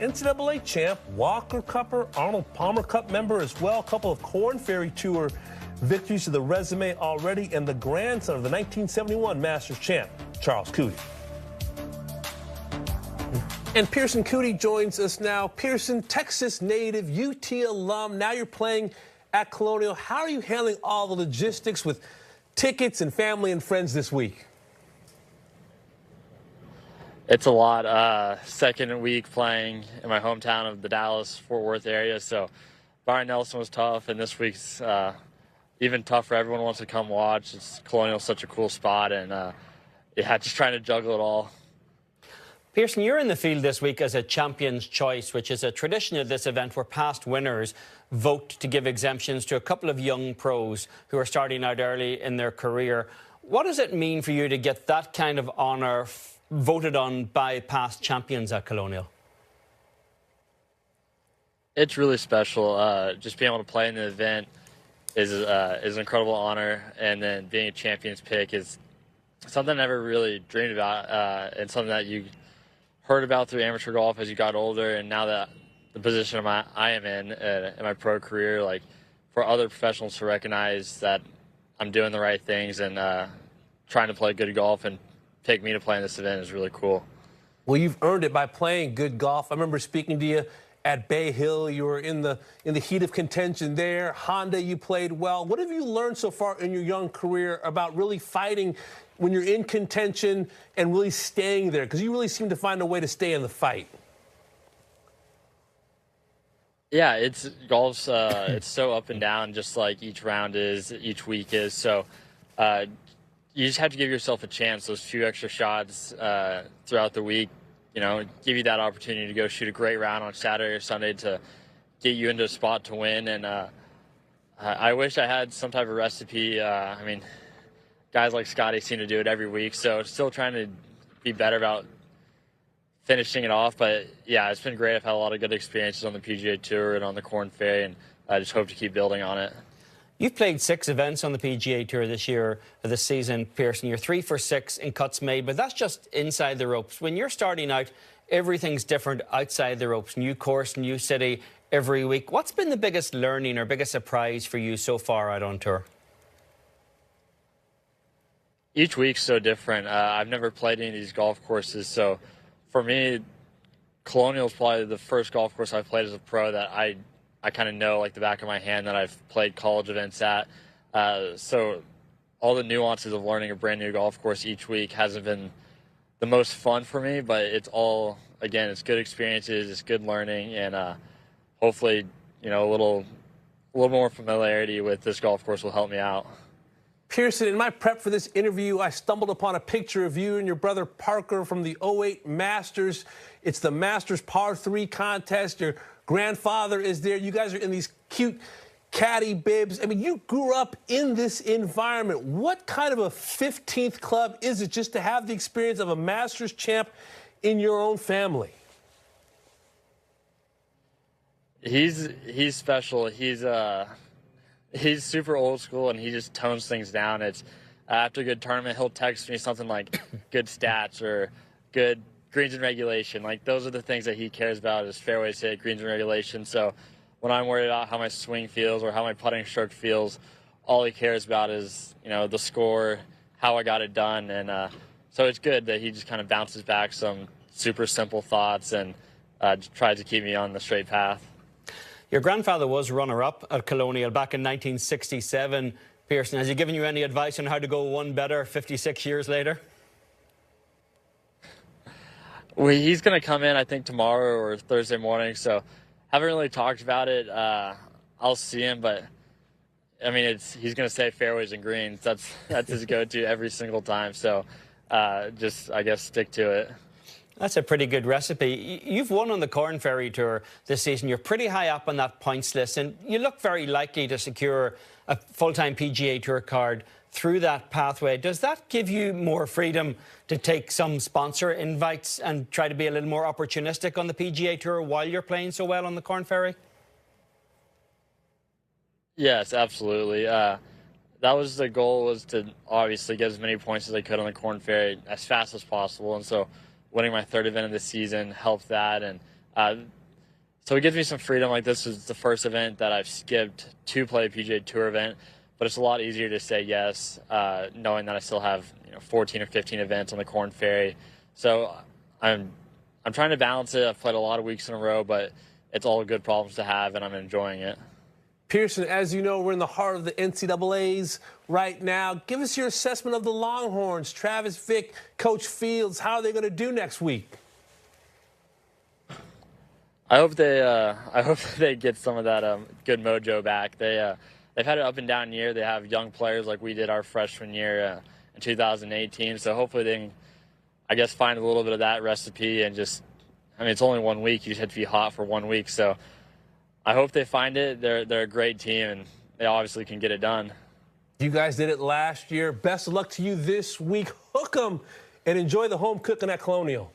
NCAA champ, Walker Cupper, Arnold Palmer Cup member as well. A couple of Korn Ferry Tour victories to the resume already, and the grandson of the 1971 Masters champ, Charles Schwab. And Pierceson Coody joins us now. Pierceson, Texas native, UT alum. Now you're playing at Colonial. How are you handling all the logistics with tickets and family and friends this week? It's a lot. Second week playing in my hometown of the Dallas-Fort Worth area, so Byron Nelson was tough, and this week's even tougher. Everyone wants to come watch. Colonial's such a cool spot, and yeah, just trying to juggle it all. Pierceson, you're in the field this week as a champion's choice, which is a tradition of this event where past winners vote to give exemptions to a couple of young pros who are starting out early in their career. What does it mean for you to get that kind of honour voted on by past champions at Colonial? It's really special. Just being able to play in the event is an incredible honor, and then being a champion's pick is something I never really dreamed about, and something that you heard about through amateur golf as you got older, and now that the position I am in my pro career, like for other professionals to recognize that I'm doing the right things and trying to play good golf and pick me to play in this event is really cool. Well, you've earned it by playing good golf. I remember speaking to you at Bay Hill. You were in the heat of contention there. Honda, you played well. What have you learned so far in your young career about really fighting when you're in contention and really staying there? Because you really seem to find a way to stay in the fight. Yeah, golf's it's so up and down, just like each round is, each week is. So you just have to give yourself a chance. Those few extra shots throughout the week, give you that opportunity to go shoot a great round on Saturday or Sunday to get you into a spot to win. And I wish I had some type of recipe. I mean, guys like Scotty seem to do it every week, so still trying to be better about finishing it off. But yeah, it's been great. I've had a lot of good experiences on the PGA Tour and on the Korn Ferry, and I just hope to keep building on it. You've played 6 events on the PGA Tour this season, Pierceson. You're 3 for 6 in cuts made, but that's just inside the ropes. When you're starting out, everything's different outside the ropes. New course, new city every week. What's been the biggest learning or biggest surprise for you so far out on tour? Each week's so different. I've never played any of these golf courses, so for me, Colonial is probably the first golf course I've played as a pro that I kind of know like the back of my hand, that I've played college events at. So all the nuances of learning a brand new golf course each week hasn't been the most fun for me, but it's all, again, it's good experiences, it's good learning, and hopefully, a little more familiarity with this golf course will help me out. Pierceson, in my prep for this interview, I stumbled upon a picture of you and your brother Parker from the '08 Masters. It's the Masters Par 3 contest. Your grandfather is there. You guys are in these cute caddy bibs. I mean, you grew up in this environment. What kind of a 15th club is it just to have the experience of a Masters champ in your own family? He's special. He's super old school, and he just tones things down. It's after a good tournament, he'll text me something like good stats or good greens and regulation. Like, those are the things that he cares about, is fairways hit, greens and regulation. So when I'm worried about how my swing feels or how my putting stroke feels, all he cares about is, the score, how I got it done. And so it's good that he just kind of bounces back some super simple thoughts and tries to keep me on the straight path. Your grandfather was runner-up at Colonial back in 1967. Pierceson, has he given you any advice on how to go one better 56 years later? Well, he's going to come in, I think, tomorrow or Thursday morning, so haven't really talked about it. I'll see him, but, I mean, he's going to say fairways and greens. That's his go-to every single time, so just, I guess, stick to it. That's a pretty good recipe. You've won on the Korn Ferry Tour this season. You're pretty high up on that points list, and you look very likely to secure a full-time PGA Tour card through that pathway. Does that give you more freedom to take some sponsor invites and try to be a little more opportunistic on the PGA Tour while you're playing so well on the Korn Ferry? Yes, absolutely. That was the goal, was to obviously get as many points as I could on the Korn Ferry as fast as possible, and so winning my 3rd event of the season helped that, and So it gives me some freedom. Like, this is the first event that I've skipped to play a PGA Tour event, but it's a lot easier to say yes, knowing that I still have 14 or 15 events on the Korn Ferry. So I'm trying to balance it. I've played a lot of weeks in a row, but it's all good problems to have, and I'm enjoying it. Pierceson, as you know, we're in the heart of the NCAAs right now. Give us your assessment of the Longhorns, Travis Vick, Coach Fields. How are they going to do next week? I hope they get some of that good mojo back. They've had an up and down year. They have young players like we did our freshman year in 2018. So hopefully they can, I guess, find a little bit of that recipe and just, I mean, it's only 1 week. You just have to be hot for 1 week. So I hope they find it. They're a great team, and they obviously can get it done. You guys did it last year. Best of luck to you this week. Hook 'em and enjoy the home cooking at Colonial.